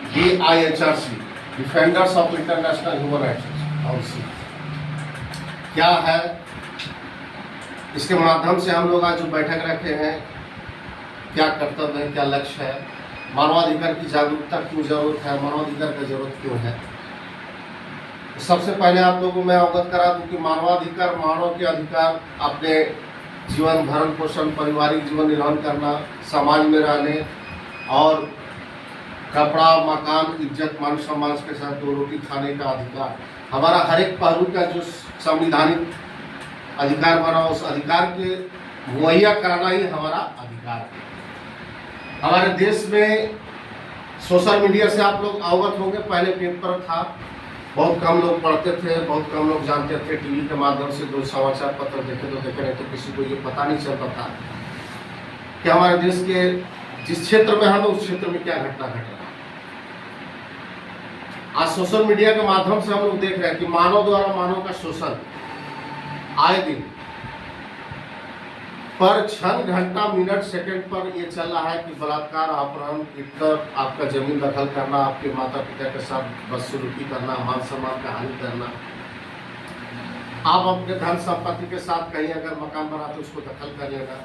DIHRC, defenders of international human rights council क्या है, इसके माध्यम से हम लोग आज जो बैठक रखे हैं, क्या कर्तव्य है, क्या लक्ष्य है, मानवाधिकार की जागरूकता क्यों जरूरत है, मानवाधिकार की जरूरत क्यों है। सबसे पहले आप लोगों को मैं अवगत करा दूं कि मानवाधिकार मानव के अधिकार अपने जीवन भरण पोषण, पारिवारिक जीवन निर्वहन करना, समाज में रहने और कपड़ा, मकान, इज्जत, मान सम्मान के साथ दो रोटी खाने का अधिकार, हमारा हर एक पहलू का जो संविधानिक अधिकार बना, उस अधिकार के मुहैया कराना ही हमारा अधिकार है। हमारे देश में सोशल मीडिया से आप लोग अवगत होंगे, पहले पेपर था, बहुत कम लोग पढ़ते थे, बहुत कम लोग जानते थे। टीवी के माध्यम से जो समाचार पत्र देखे तो देखे, नहीं तो किसी को ये पता नहीं चलता था कि हमारे देश के जिस क्षेत्र में है उस क्षेत्र में क्या घटना घट रहा है। आज सोशल मीडिया के माध्यम से हम लोग देख रहे हैं कि मानव द्वारा मानव का शोषण आए दिन पर क्षण, घंटा, मिनट, सेकंड पर ये चल रहा है कि बलात्कार, अपहरण, पीटकर, आपका जमीन दखल करना, आपके माता पिता के साथ बदसलूकी करना, मान सम्मान का हानि करना, आप अपने धन संपत्ति के साथ कहीं अगर मकान बनाते उसको दखल कर लेना,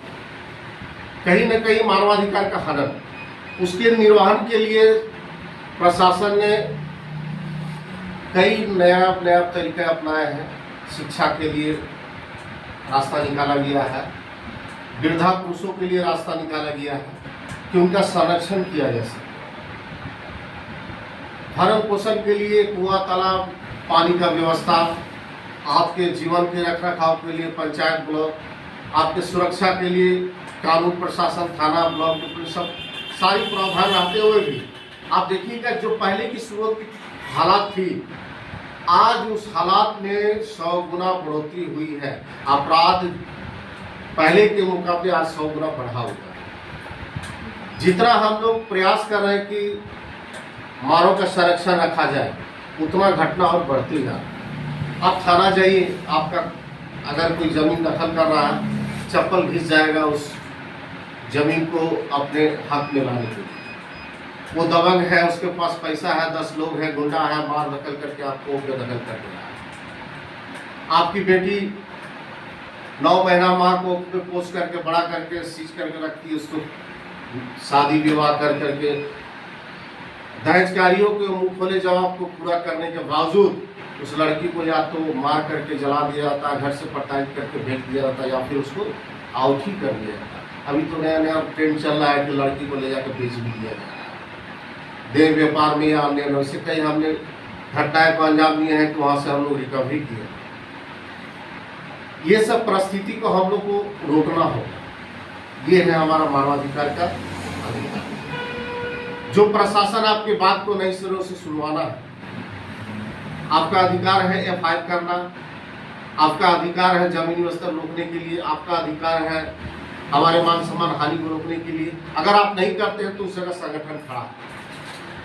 कहीं न कहीं मानवाधिकार का हनन। उसके निर्वहन के लिए प्रशासन ने कई नया तरीके अपनाए हैं। शिक्षा के लिए रास्ता निकाला गया है, वृद्धा पुरुषों के लिए रास्ता निकाला गया है कि उनका संरक्षण किया जा सके। भरण पोषण के लिए कुआं, तालाब, पानी का व्यवस्था, आपके जीवन के रखरखाव के लिए पंचायत ब्लॉक, आपके सुरक्षा के लिए कानून प्रशासन, थाना, ब्लॉक, सब सारी प्रावधान रहते हुए भी आप देखिएगा जो पहले की सूरत की हालात थी, आज उस हालात में 100 गुना बढ़ोतरी हुई है। अपराध पहले के मुकाबले आज 100 गुना बढ़ा हुआ है। जितना हम लोग प्रयास कर रहे हैं कि मानव का संरक्षण रखा जाए, उतना घटना और बढ़ती है। आप थाना जाइए, आपका अगर कोई जमीन दखल कर रहा है, चप्पल घिस जाएगा उस जमीन को अपने हक में लाने के लिए। वो दबंग है, उसके पास पैसा है, 10 लोग हैं, गुंडा है, मार दखल करके आपको बेदखल कर रहा है। आपकी बेटी 9 महीना माँ को पोस करके बड़ा करके सींच करके रखती है, उसको शादी विवाह कर करके दहेजकारियों के मुंह खोले जवाब को पूरा करने के बावजूद उस लड़की को या तो मार करके जला दिया जाता है, घर से प्रताड़ित करके भेज दिया जाता है, या फिर उसको आउट ही कर दिया जाता है। अभी तो नया ट्रेंड चल रहा है कि लड़की को ले जाकर बेच भी दिया जाता है, देह व्यापार में या अन्य वैसे कई हमने घटनाएं को अंजाम दिए हैं कि वहाँ से हम लोग रिकवरी किए। ये सब परिस्थिति को हम लोग को रोकना होगा। ये है हमारा मानवाधिकार का अधिकार। जो प्रशासन आपकी बात को नई सिरों से सुनवाना है, आपका अधिकार है FIR करना, आपका अधिकार है जमीनी विस्तार रोकने के लिए, आपका अधिकार है हमारे मान सम्मान हानि को रोकने के लिए। अगर आप नहीं करते हैं तो उस जगह संगठन खड़ा है।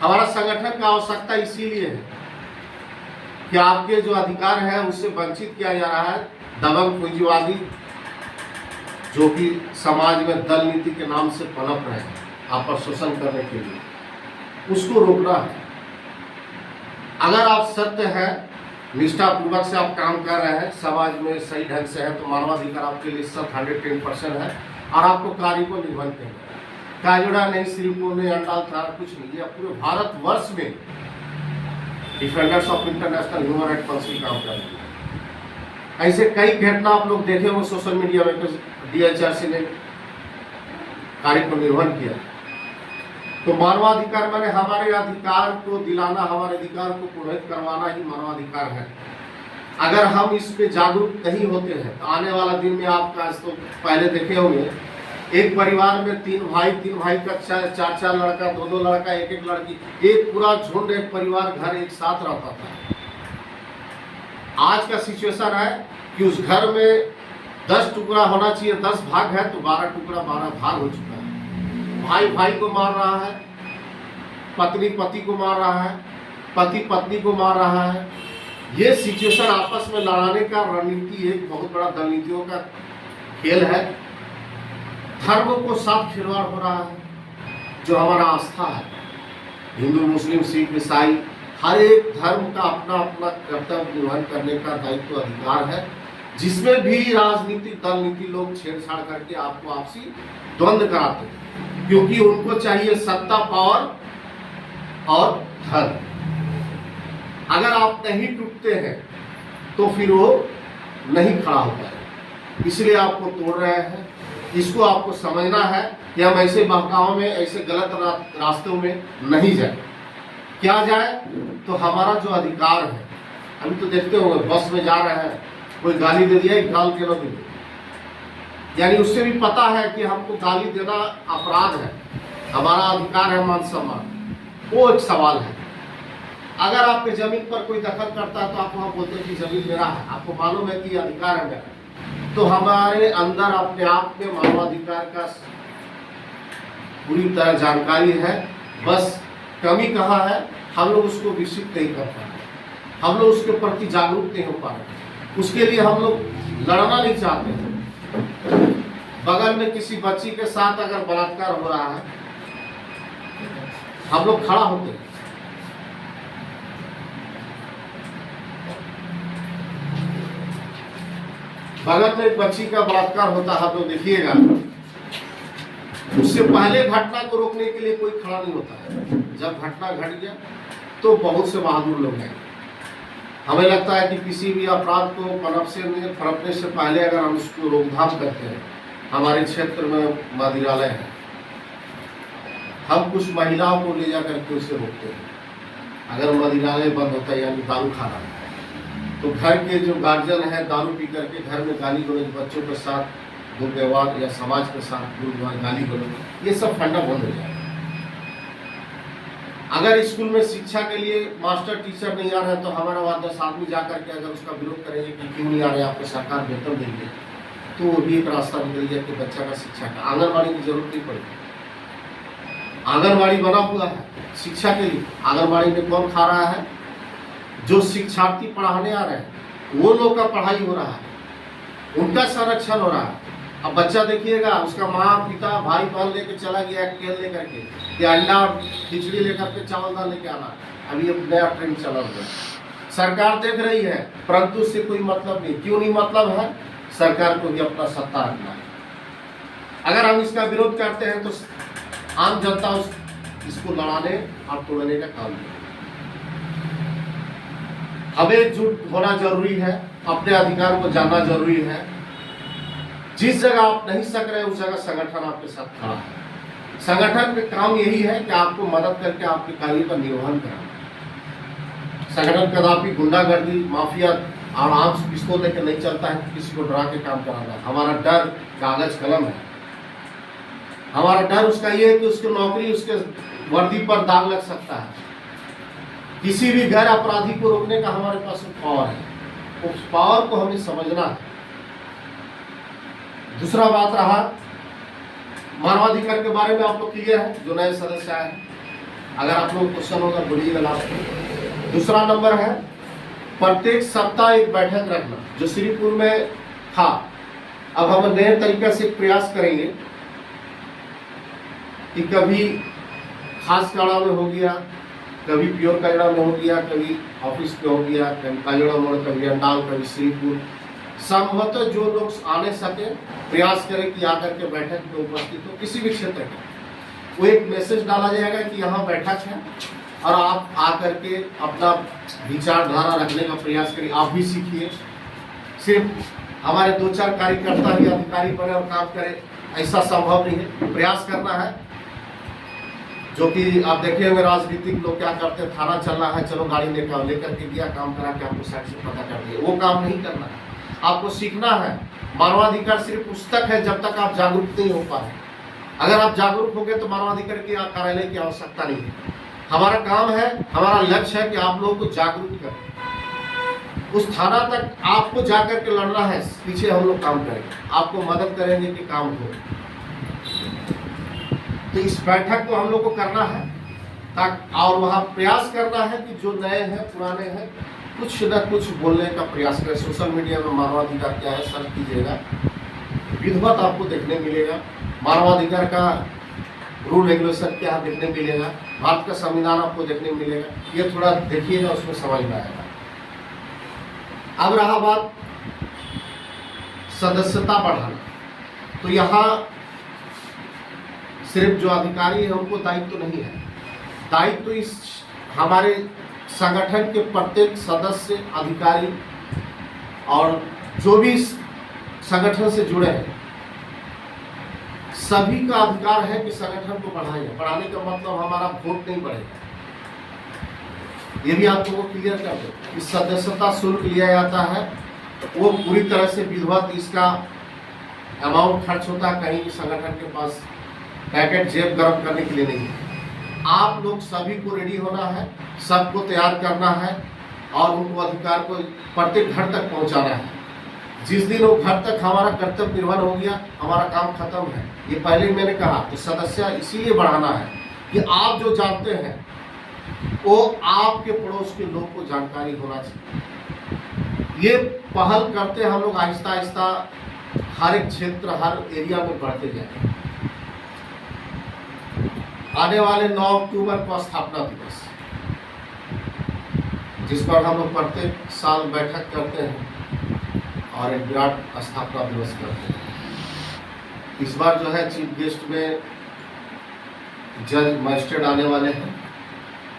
हमारा संगठन का आवश्यकता इसीलिए है कि आपके जो अधिकार है उससे वंचित किया जा रहा है। दबंग पूंजीवादी जो कि समाज में दल नीति के नाम से पनप रहे हैं आप पर शोषण करने के लिए, उसको रोकना है। अगर आप सत्य है, निष्ठापूर्वक से आप काम कर रहे हैं, समाज में सही ढंग से है, तो मानवाधिकार आपके लिए सब 110% है और आपको कार्य को निर्वहन करना है। काजोड़ा नहीं, श्रीपुर ने अंडाल था, कुछ नहीं। ये पूरे भारतवर्ष में defenders of international human right council काम कर रही है। ऐसे कई घटना आप लोग देखे होंगे सोशल मीडिया में, DIHRC ने कार्य को निर्वहन किया। तो मानवाधिकार माने हमारे अधिकार को दिलाना, हमारे अधिकार को पुनः करवाना ही मानवाधिकार है। अगर हम इस पे जागरूक नहीं होते हैं तो आने वाला दिन में आपका, तो पहले देखे होंगे एक परिवार में 3 भाई का 4 लड़का, 2 लड़का, 1 लड़की, एक पूरा झुंड, एक परिवार, घर एक साथ रहता था। आज का सिचुएशन है कि उस घर में 10 टुकड़ा होना चाहिए, 10 भाग है तो 12 टुकड़ा, 12 भाग हो चुका है। भाई को मार रहा है, पत्नी पति को मार रहा है, पति पत्नी को मार रहा है। ये सिचुएशन आपस में लड़ाने का रणनीति एक बहुत बड़ा दल नीतियों का खेल है। धर्म को साथ खिलवाड़ हो रहा है, जो हमारा आस्था है, हिंदू, मुस्लिम, सिख, ईसाई, हर एक धर्म का अपना अपना कर्तव्य निर्वहन करने का दायित्व अधिकार है, जिसमें भी राजनीतिक दल नीति लोग छेड़छाड़ करके आपको आपसी द्वंद्व कराते हैं, क्योंकि उनको चाहिए सत्ता, पावर और धन। अगर आप नहीं टूटते हैं तो फिर वो नहीं खड़ा होता है, इसलिए आपको तोड़ रहे हैं। इसको आपको समझना है कि हम ऐसे बहकावों में, ऐसे गलत रास्तों में नहीं जाए। क्या जाए तो हमारा जो अधिकार है, अभी तो देखते होंगे बस में जा रहे हैं, कोई गाली दे दिया, एक गाल के न दे, यानी उससे भी पता है कि हमको गाली देना अपराध है, हमारा अधिकार है मान सम्मान, वो एक सवाल है। अगर आपके जमीन पर कोई दखल करता है तो आप वहाँ बोलते हैं कि जमीन मेरा है, आपको मालूम है कि ये अधिकार है मेरा, तो हमारे अंदर अपने आप में मानवाधिकार का पूरी तरह जानकारी है। बस कमी कहाँ है, हम लोग उसको विकसित नहीं कर पा रहे, हम लोग उसके प्रति जागरूक नहीं हो पा रहे। उसके लिए हम लोग लड़ना नहीं चाहते हैं। बगल में किसी बच्ची के साथ अगर बलात्कार हो रहा है, हम लोग खड़ा होते हैं। बगल में एक बच्ची का बलात्कार होता है तो देखिएगा, उससे पहले घटना को रोकने के लिए कोई खड़ा नहीं होता है। जब घटना घट गया तो बहुत से बहादुर लोग हैं। हमें लगता है कि किसी भी अपराध को पनपने से पहले अगर हम उसको रोकथाम करते हैं, हमारे क्षेत्र में मदिरालय है, हम कुछ महिलाओं को ले जाकर के उसे रोकते हैं। अगर मदिरालय बंद होता है यानी दारू खाना, तो घर के जो गार्जियन है दारू पी करके घर में गाली गलौज, बच्चों के साथ दुर्व्यवहार या समाज के साथ दुर्व्यवहार, गाली गलौज, ये सब फंडा बंद हो जाएगा। अगर स्कूल में शिक्षा के लिए मास्टर टीचर नहीं आ रहे हैं तो हमारा वहाँ 10 आदमी जाकर के अगर उसका विरोध करेंगे कि क्यों नहीं आ रहे, आपको सरकार वेतन देंगे, तो वो भी एक रास्ता निकल गया कि बच्चा का शिक्षा का आंगनबाड़ी की जरूरत नहीं पड़ेगी। आंगनबाड़ी बना हुआ है शिक्षा के लिए। आंगनबाड़ी में कौन खा रहा है? जो शिक्षार्थी पढ़ाने आ रहे हैं वो लोग का पढ़ाई हो रहा है, उनका संरक्षण हो रहा है। अब बच्चा देखिएगा, उसका माँ पिता भाई बहन लेके चला गया खेल लेकर के, या अंडा खिचड़ी लेकर के चावल दाल लेके आना, अभी एक नया ट्रेंड चला हुआ है। सरकार देख रही है, परंतु उससे कोई मतलब नहीं। क्यों नहीं मतलब है? सरकार को भी अपना सत्ता रखना है। अगर हम इसका विरोध करते हैं तो आम जनता इसको लड़ाने और तोड़ने का काम करेगी। हमें एकजुट होना जरूरी है, अपने अधिकार को जानना जरूरी है। जिस जगह आप नहीं सक रहे उस जगह संगठन आपके साथ खड़ा है। संगठन का काम यही है कि आपको मदद करके आपके कार्य का निर्वहन कराना। संगठन कदापि गुंडागर्दी, माफिया और आर्म्स पिस्तौल लेकर नहीं चलता है, किसी को डरा के काम कराना। हमारा डर कागज कलम है। हमारा डर उसका ये है कि उसकी नौकरी, उसके वर्दी पर दाग लग सकता है। किसी भी गैर अपराधी को रोकने का हमारे पास पावर है, उस पावर को हमें समझना है। दूसरा बात रहा मानवाधिकार के बारे में, आप लोग क्लियर है? जो नए सदस्य आए, अगर आप लोग क्वेश्चन होगा बोलिएगा लास्ट में। दूसरा नंबर है प्रत्येक सप्ताह एक बैठक रखना, जो श्रीपुर में था। अब हम नए तरीके से प्रयास करेंगे कि कभी खास काड़ा में हो गया, कभी प्योर काजड़ा में हो गया, कभी ऑफिस पे हो गया, कभी काजड़ा मोड़, कभी अंडाल, कभी श्रीपुर। संभवतः जो लोग आने सके प्रयास करें कि आकर के बैठक में उपस्थित हो। किसी भी क्षेत्र में वो एक मैसेज डाला जाएगा कि यहाँ बैठक है और आप आकर के अपना विचारधारा रखने का प्रयास करिए। आप भी सीखिए। सिर्फ हमारे 2-4 कार्यकर्ता ही अधिकारी बने और काम करें, ऐसा संभव नहीं है। प्रयास करना है। जो कि आप देखिए हमें राजनीतिक लोग क्या करते हैं, थाना चल रहा है, चलो गाड़ी लेकर के दिया, काम करा के आपको साइड से पता कर दिया। वो काम नहीं करना है, आपको सीखना है। मानवाधिकार सिर्फ उस तक है जब तक आप जागरूक नहीं हो पाए। अगर आप जागरूक हो गए तो मानवाधिकार के कार्यालय की आवश्यकता नहीं है। हमारा काम है, हमारा लक्ष्य है कि आप लोगों को जागरूक करें। उस थाना तक आपको जाकर के लड़ना है, पीछे हम लोग काम करेंगे, आपको मदद करेंगे कि काम हो। तो इस बैठक को हम लोग को करना है ताकि, और वहाँ प्रयास करना है कि जो नए हैं पुराने हैं कुछ न कुछ बोलने का प्रयास करें। सोशल मीडिया में मानवाधिकार क्या है सर्च कीजिएगा, विधिवत आपको देखने मिलेगा। मानवाधिकार का रूल रेगुलेशन क्या देखने मिलेगा, भारत का संविधान आपको देखने मिलेगा। ये थोड़ा देखिएगा, उसमें समझ में आएगा। अब रहा बात सदस्यता बढ़ाना, तो यहाँ सिर्फ जो अधिकारी है उनको दायित्व तो नहीं है, दायित्व तो इस हमारे संगठन के प्रत्येक सदस्य, अधिकारी और जो भी इस संगठन से जुड़े हैं, सभी का अधिकार है कि संगठन को बढ़ाएं। बढ़ाने का मतलब हमारा वोट नहीं बढ़ेगा, ये भी आप लोगों को क्लियर कर दो कि सदस्यता शुल्क लिया जाता है, वो पूरी तरह से विधिवत इसका अमाउंट खर्च होता है, कहीं भी संगठन के पास पैकेट जेब गर्म करने के लिए नहीं है। आप लोग सभी को रेडी होना है, सबको तैयार करना है और उनको अधिकार को प्रत्येक घर तक पहुंचाना है। जिस दिन वो घर तक हमारा कर्तव्य निर्वहन हो गया, हमारा काम खत्म है। ये पहले ही मैंने कहा कि सदस्य इसीलिए बढ़ाना है कि आप जो जानते हैं वो आपके पड़ोस के लोग को जानकारी होना चाहिए। ये पहल करते हम लोग आहिस्ता आहिस्ता हर एक क्षेत्र, हर एरिया में बढ़ते जाएंगे। आने वाले 9 अक्टूबर को स्थापना दिवस, जिस पर हम लोग प्रत्येक साल बैठक करते हैं और एक विराट स्थापना दिवस करते हैं। इस बार जो है चीफ गेस्ट में जज मजिस्ट्रेट आने वाले हैं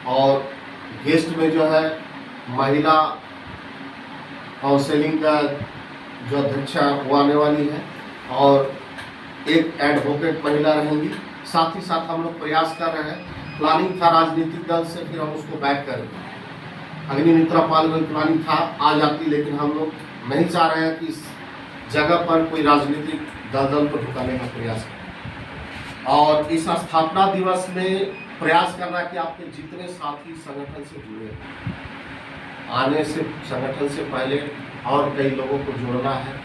और गेस्ट में जो है महिला काउंसिलिंग का जो अध्यक्षा वो आने वाली है और एक एडवोकेट महिला रहेंगी। साथ ही साथ हम लोग प्रयास कर रहे हैं, प्लानिंग था राजनीतिक दल से, फिर हम उसको बैक करेंगे। अग्निमित्रा पाल में प्लानिंग था आ जाती, लेकिन हम लोग नहीं चाह रहे हैं कि इस जगह पर कोई राजनीतिक दल को ढुकाने का प्रयास करें। और इस स्थापना दिवस में प्रयास करना कि आपके जितने साथी संगठन से जुड़े हैं, आने से संगठन से पहले और कई लोगों को जोड़ना है।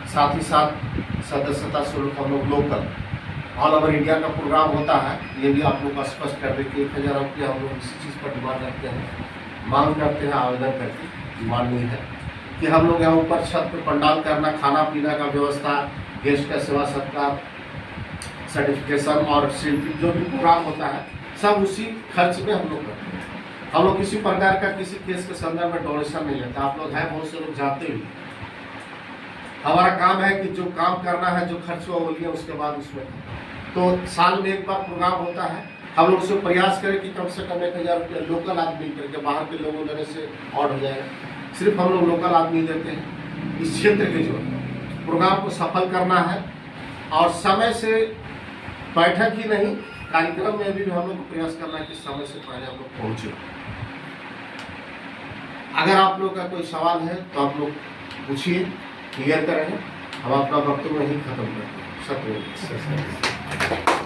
साथ ही साथ सदस्यता शुल्क हम लोग लोकल ऑल ओवर इंडिया का प्रोग्राम होता है, ये भी आप लोग को स्पष्ट कर दें कि 1000 रुपये हम लोग इसी चीज़ पर डिमांड रखते हैं, मांग करते हैं, आवेदन करके। डिमांड नहीं है कि हम लोग यहाँ ऊपर छत पर पंडाल करना, खाना पीना का व्यवस्था, गेस्ट का सेवा सत्कार, सर्टिफिकेशन और सेल्फी जो भी प्रोग्राम होता है सब उसी खर्च में हम लोग करते हैं। हम लोग किसी प्रकार का किसी केस के संदर्भ में डोनेशन नहीं लेता। आप लोग हैं, बहुत से लोग जाते भी। हमारा काम है कि जो काम करना है, जो खर्च हुआ वो लिया, उसके बाद उसमें तो साल में एक बार प्रोग्राम होता है। हम लोग उससे प्रयास करें कि कम से कम 1000 रुपया लोकल आदमी करके, बाहर के लोगों देने से ऑड हो जाएगा। सिर्फ हम लोग लोकल आदमी देते हैं। इस क्षेत्र के जो प्रोग्राम को सफल करना है और समय से, बैठक ही नहीं कार्यक्रम में भी हम लोग को प्रयास करना है कि समय से पहले हम लोग पहुँचे। अगर आप लोग का कोई सवाल है तो आप लोग पूछिए, क्लियर करें। हम अपना वक्तव्य ही खत्म करते हैं। सत्य।